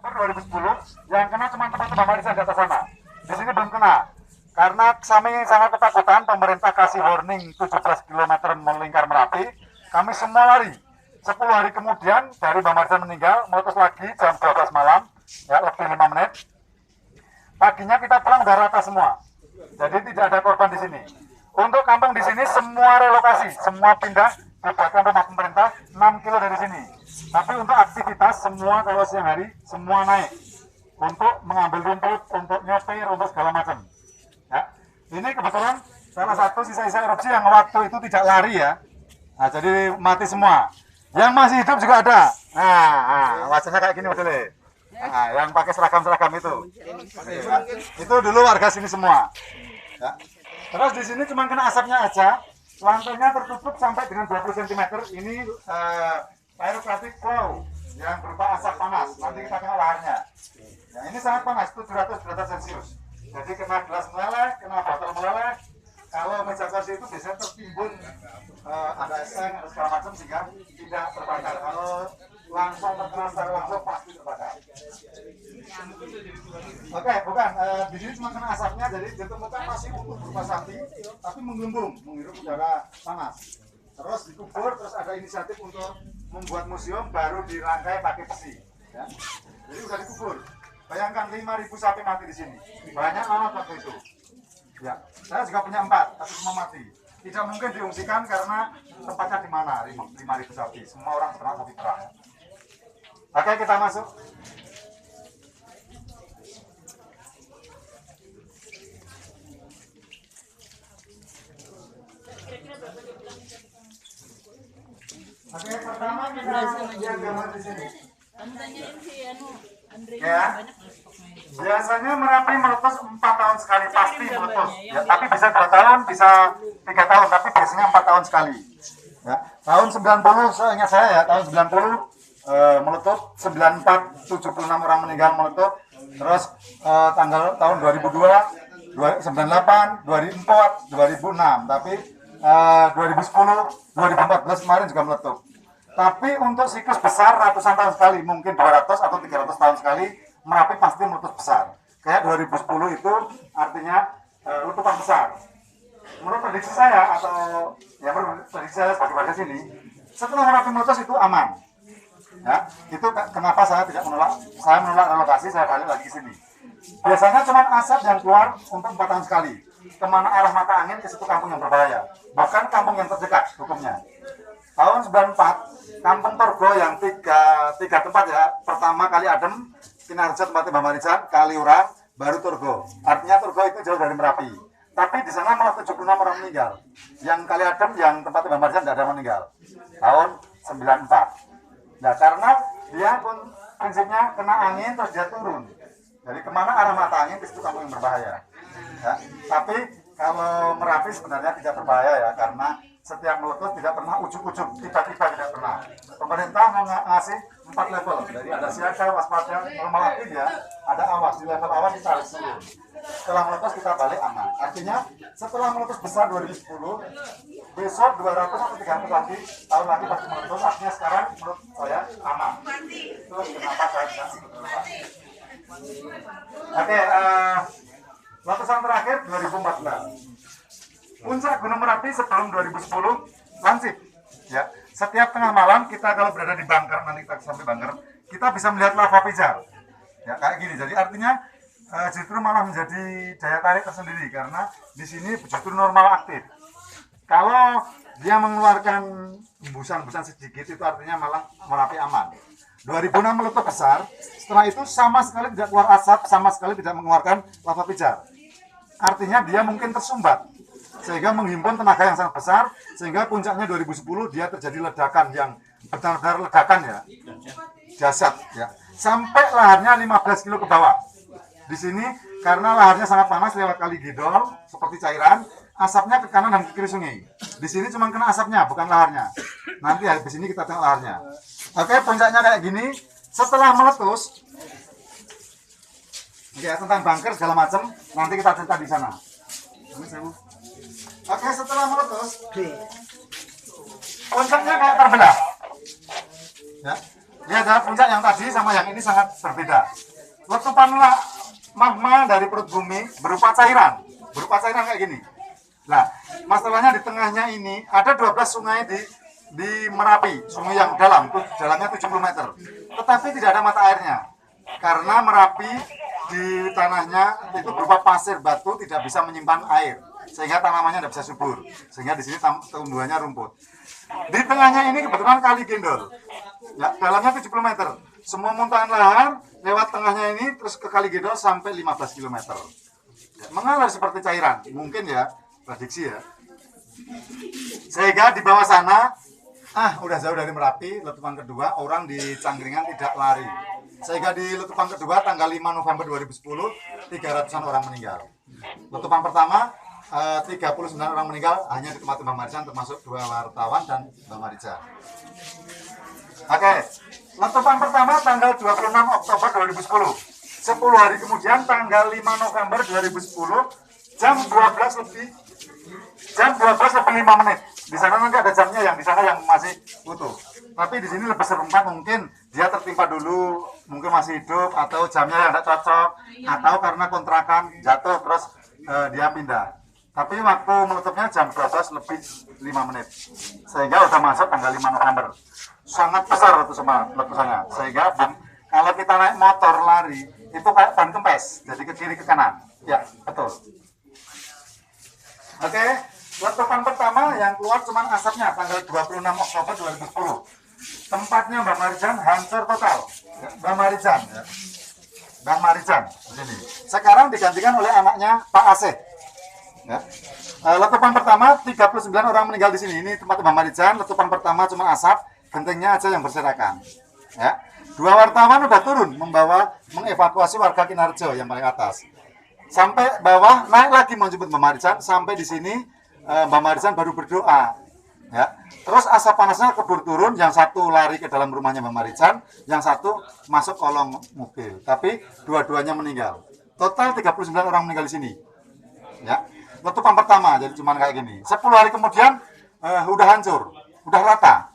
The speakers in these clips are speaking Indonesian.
2010 yang kena cuma tempat-tempat barisan di atas sana. Di sini belum kena. Karena kami sangat ketakutan, pemerintah kasih warning 17 km melingkar Merapi. Kami semua lari. 10 hari kemudian dari Bamarisan meninggal, meletus lagi jam 12 malam, ya lebih 5 menit. Paginya kita pulang udah rata semua. Jadi tidak ada korban di sini. Untuk kampung di sini semua relokasi, semua pindah dibuatkan rumah pemerintah 6 kilo dari sini. Tapi untuk aktivitas semua kalau siang hari semua naik untuk mengambil rumput, untuk nyopir, untuk segala macam. Ya. Ini kebetulan salah satu sisa-sisa erupsi yang waktu itu tidak lari ya. Nah, jadi mati semua. Yang masih hidup juga ada. Nah, wajahnya kayak gini modelnya. Nah, yang pakai seragam-seragam itu. Itu dulu warga sini semua. Ya. Terus di sini cuma kena asapnya aja. Lantainya tertutup sampai dengan 20 cm. Ini pyroclastic flow yang berupa asap panas. Nanti kita kena laharnya. Ya, ini sangat panas, 700 derajat Celcius. Jadi kena gelas meleleh, kena botol meleleh. Kalau meja kursi itu biasanya tertimbun ada eseng, ada segala macam sehingga tidak terbakar. Kalau langsung terkena secara langsung pasti terbakar. Oke, bukan. Di sini cuma kena asapnya, jadi ditemukan masih utuh berupa sapi, tapi menggelembung, menghirup udara panas. Terus dikubur, terus ada inisiatif untuk membuat museum baru dirangkai pakai besi. Ya. Jadi udah dikubur. Bayangkan 5.000 sapi mati di sini. Banyak alat waktu itu. Ya, saya juga punya 4, tapi semua mati. Tidak mungkin diungsikan karena tempatnya di mana? 5.000 sapi. Semua orang ternak sapi perah. Ya. Oke, kita masuk. Oke, pertama kita lihat gambar di sini. Ya, biasanya Merapi meletus 4 tahun sekali, pasti meletus. Ya, tapi bisa 2 tahun, bisa 3 tahun, tapi biasanya 4 tahun sekali. Ya, tahun 90, seingat saya ya, tahun 90 meletus, 94, 76 orang meninggal meletus. Terus tahun 2002, 98, 2004, 2006, tapi 2010, 2014 kemarin juga meletus. Tapi untuk siklus besar ratusan tahun sekali, mungkin 200 atau 300 tahun sekali, Merapi pasti meletus besar. Kayak 2010 itu artinya letupan besar. Menurut prediksi saya atau ya menurut prediksi saya sebagai warga sini, setelah Merapi meletus itu aman. Ya, itu kenapa saya tidak menolak, saya menolak relokasi, saya balik lagi ke sini. Biasanya cuma asap yang keluar untuk 4 tahun sekali. Kemana arah mata angin ke situ kampung yang berbahaya. Bahkan kampung yang terdekat hukumnya. Tahun 94, Kampung Torgo yang tiga tempat ya. Pertama Kali Adem, Kinarjo tempatnya Bamarisan, Kaliurang, baru Torgo. Artinya Torgo itu jauh dari Merapi. Tapi di sana malah 76 orang meninggal. Yang Kali Adem, yang tempatnya Bamarisan tidak ada meninggal. Tahun 94. Nah, karena dia pun prinsipnya kena angin terus dia turun. Jadi kemana arah mata angin ke situ kampung yang berbahaya. Ya. Tapi kalau Merapi sebenarnya tidak berbahaya ya, karena setiap meletus tidak pernah ujuk-ujuk, tiba-tiba tidak pernah. Pemerintah mau ngasih 4 level, jadi ada siaga, waspada, normal aktif ya, ada awas, di level awas kita harus turun. Setelah meletus kita balik aman. Artinya setelah meletus besar 2010, besok 200 atau 300 lagi, tahun lagi pasti meletus, artinya sekarang menurut saya aman. Terus kenapa saya tidak sebetulnya? Oke, letusan terakhir 2014. Puncak Gunung Merapi sebelum 2010 lansip. Ya, setiap tengah malam kita kalau berada di bunker, nanti kita sampai bunker, kita bisa melihat lava pijar. Ya, kayak gini. Jadi artinya justru malah menjadi daya tarik tersendiri karena di sini justru normal aktif. Kalau dia mengeluarkan hembusan-hembusan sedikit itu artinya malah Merapi aman. 2006 meletus besar, setelah itu sama sekali tidak keluar asap, sama sekali tidak mengeluarkan lava pijar. Artinya dia mungkin tersumbat, sehingga menghimpun tenaga yang sangat besar, sehingga puncaknya 2010 dia terjadi ledakan yang benar-benar ledakan ya, dahsyat ya, sampai laharnya 15 kilo ke bawah. Di sini karena laharnya sangat panas lewat kali Gidol seperti cairan, asapnya ke kanan dan ke kiri sungai. Di sini cuma kena asapnya, bukan laharnya. Nanti habis ini kita tengok laharnya. Oke, puncaknya kayak gini. Setelah meletus, ya tentang bunker segala macam, nanti kita cerita di sana. Oke, setelah meletus, puncaknya kayak terbelah. Ya, Lihat ya, puncak yang tadi sama yang ini sangat berbeda. Letupan magma dari perut bumi berupa cairan kayak gini. Nah, masalahnya di tengahnya ini ada 12 sungai di Merapi, sungai yang dalam, jalannya 70 meter. Tetapi tidak ada mata airnya. Karena Merapi di tanahnya itu berupa pasir batu, tidak bisa menyimpan air. Sehingga tanamannya tidak bisa subur. Sehingga di sini tumbuhannya rumput. Di tengahnya ini kebetulan Kali Gendol. Ya, dalamnya 70 meter. Semua muntahan lahar lewat tengahnya ini terus ke Kali Gendol sampai 15 km. Ya, mengalir seperti cairan, mungkin ya, prediksi ya. Sehingga di bawah sana, udah jauh dari Merapi, letupan kedua, orang di Cangkringan tidak lari. Sehingga di letupan kedua tanggal 5 November 2010, 300-an orang meninggal. Letupan pertama, 39 orang meninggal hanya di tempat Mbak Marijan, termasuk 2 wartawan dan Mbak Marijan. Oke, letupan pertama tanggal 26 Oktober 2010. 10 hari kemudian tanggal 5 November 2010 jam 12 lebih 5 menit. Di sana nanti ada jamnya, yang di sana yang masih utuh. Tapi di sini lebih serempak, mungkin dia tertimpa dulu, mungkin masih hidup, atau jamnya yang tidak cocok, atau karena kontrakan jatuh terus dia pindah. Tapi waktu menutupnya jam 12 lebih 5 menit. Sehingga udah masuk tanggal 5 November. Sangat besar itu semua letusannya. Sehingga kalau kita naik motor lari, itu kayak ban kempes, jadi ke kiri ke kanan. Ya, betul. Oke, letupan pertama yang keluar cuma asapnya tanggal 26 Oktober 2010. Tempatnya Mbak Marijan hancur total. Ya, Mbak Marijan, ya. Mbak Marijan, sini. Sekarang digantikan oleh anaknya Pak Asih. Ya. Letupan pertama 39 orang meninggal di sini. Ini tempat Mbak Marijan. Letupan pertama cuma asap, gentengnya aja yang berserakan. Ya. 2 wartawan udah turun mengevakuasi warga Kinarjo yang paling atas. Sampai bawah naik lagi menjemput Mbak Marijan. Sampai di sini Mbak Marijan baru berdoa. Ya. Terus asap panasnya keburu turun. Yang satu lari ke dalam rumahnya Mbak Marijan, yang satu masuk kolong mobil. Tapi dua-duanya meninggal. Total 39 orang meninggal di sini. Ya. Letupan pertama, jadi cuma kayak gini. 10 hari kemudian udah hancur, udah rata,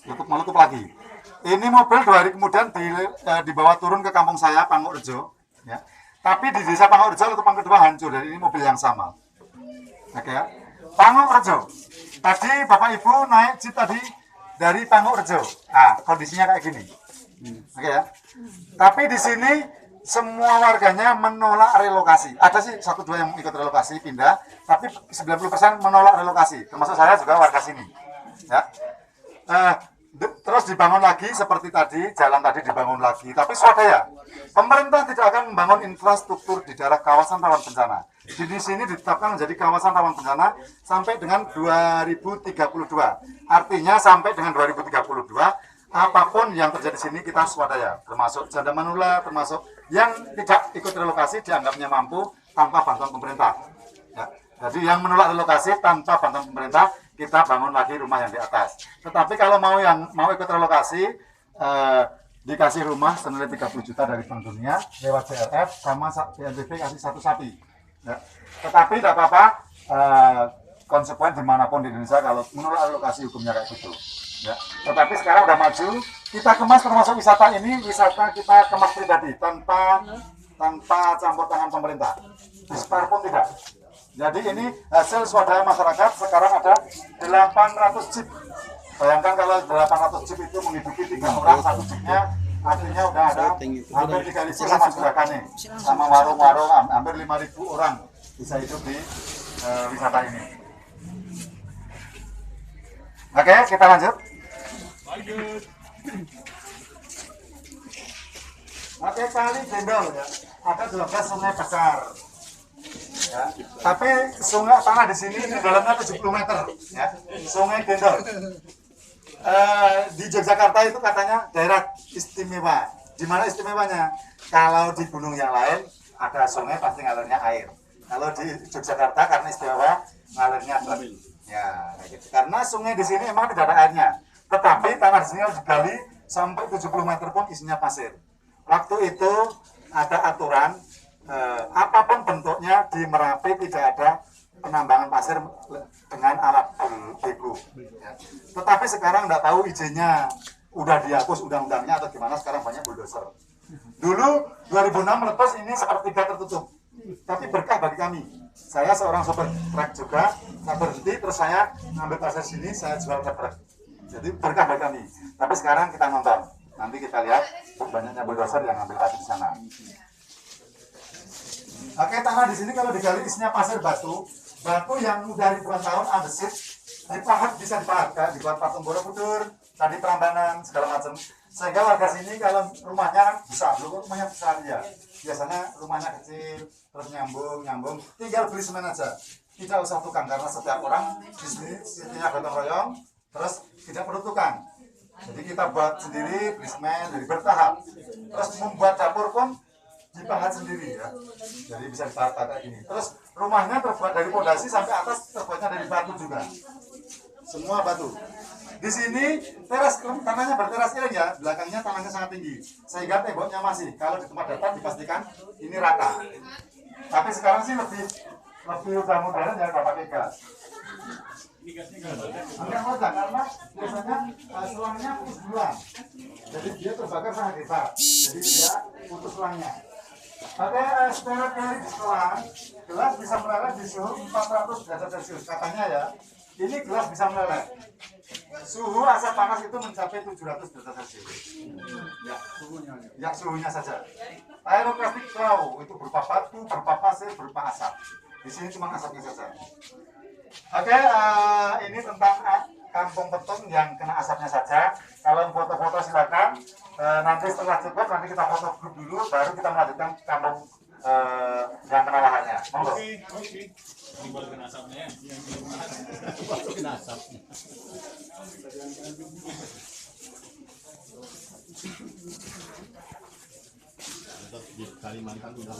meletup lagi. Ini mobil 2 hari kemudian dibawa turun ke kampung saya, Pangukrejo. Ya. Tapi di desa Pangukrejo letupan kedua hancur, jadi ini mobil yang sama. Oke ya. Pangukrejo. Tadi Bapak Ibu naik jeep tadi dari Pangukrejo. Nah, kondisinya kayak gini. Oke ya. Tapi di sini semua warganya menolak relokasi. Ada sih 1-2 yang ikut relokasi pindah, tapi 90% menolak relokasi. Termasuk saya juga warga sini. Ya. Terus dibangun lagi seperti tadi, jalan tadi dibangun lagi. Tapi swadaya, pemerintah tidak akan membangun infrastruktur di daerah kawasan rawan bencana. Di sini ditetapkan menjadi kawasan rawan bencana sampai dengan 2032. Artinya sampai dengan 2032, apapun yang terjadi di sini kita swadaya, termasuk janda manula, termasuk yang tidak ikut relokasi dianggapnya mampu tanpa bantuan pemerintah. Ya. Jadi yang menolak relokasi tanpa bantuan pemerintah, kita bangun lagi rumah yang di atas. Tetapi kalau mau ikut relokasi, dikasih rumah senilai 30 juta dari Bank Dunia lewat CRF sama BNPB kasih 1 sapi. Ya. Tetapi tidak apa-apa, konsekuen dimanapun di Indonesia kalau menolak relokasi hukumnya kayak gitu. Ya. Tetapi sekarang udah maju, kita kemas termasuk wisata ini, wisata kita kemas pribadi tanpa campur tangan pemerintah. Dispar pun tidak. Jadi ini hasil swadaya masyarakat. Sekarang ada 800 jeep. Bayangkan kalau 800 jeep itu menghidupi 3 orang satu jeepnya, artinya udah ada hampir 3.000 sama juragannya, sama warung-warung, hampir 5.000 orang bisa hidup di wisata ini. Oke, kita lanjut. Oke, Kali Gendol ya. Ada 12 sungai besar. Ya. Tapi sungai tanah di sini di dalamnya 70 meter. Ya. Sungai Gendol. Di Yogyakarta itu katanya daerah istimewa. Di mana istimewanya? Kalau di gunung yang lain ada sungai pasti ngalirnya air. Kalau di Yogyakarta karena istimewa ngalirnya air. Ya, gitu. Karena sungai di sini memang tidak ada airnya. Tetapi tanah di sini harus digali sampai 70 meter pun isinya pasir. Waktu itu ada aturan, apapun bentuknya di Merapi tidak ada penambangan pasir dengan alat bego. Ya. Tetapi sekarang tidak tahu izinnya udah dihapus undang-undangnya atau gimana, sekarang banyak bulldozer. Dulu 2006 meletus ini sepertiga tertutup, tapi berkah bagi kami. Saya seorang sopir truk juga, saya berhenti terus saya ngambil pasir sini, saya jual ke truk. Jadi berkah bagi kami. Tapi sekarang kita nonton, nanti kita lihat banyaknya bulldozer yang ngambil pasir di sana. Oke, tanah di sini kalau digali isinya pasir batu yang udah ribuan tahun andesit, dipahat, bisa dipahat, kan? Dibuat patung Borobudur, tadi Prambanan, segala macam. Sehingga warga sini kalau rumahnya besar, dulu rumahnya besar ya. Biasanya rumahnya kecil, terus nyambung, tinggal beli semen aja. Tidak usah tukang, karena setiap orang di sini sistemnya gotong royong, terus tidak perlu tukang. Jadi kita buat sendiri, beli semen, jadi bertahap. Terus membuat dapur pun dipahat sendiri ya, jadi bisa dipahat kayak gini. Terus rumahnya terbuat dari pondasi sampai atas terbuatnya dari batu juga, semua batu. Di sini teras, tanahnya berteras iring ya, belakangnya tanahnya sangat tinggi sehingga temboknya masih, kalau di tempat datar dipastikan ini rata. Tapi sekarang sih lebih udah modern ya, nggak pakai gas. Enggak mudah karena biasanya selangnya putus duluan, jadi dia terbakar sangat hebat, jadi dia putus selangnya. Pakai standar dari di sekolah, gelas bisa meleleh di suhu 400 derajat Celcius. Katanya ya, ini gelas bisa meleleh. Suhu asap panas itu mencapai 700 derajat Celcius. Ya, suhunya saja. Aeroplastik flow itu berupa batu, berupa pasir, berupa asap. Di sini cuma asapnya saja. Oke, ini tentang kampung Petun yang kena asapnya saja. Kalau foto-foto silakan. Nanti setelah cukup, nanti kita foto grup dulu, baru kita melanjutkan kampung yang kena lahannya. Oke. Ini baru kena asapnya ya? Baru kena asapnya. Di Kalimantan udah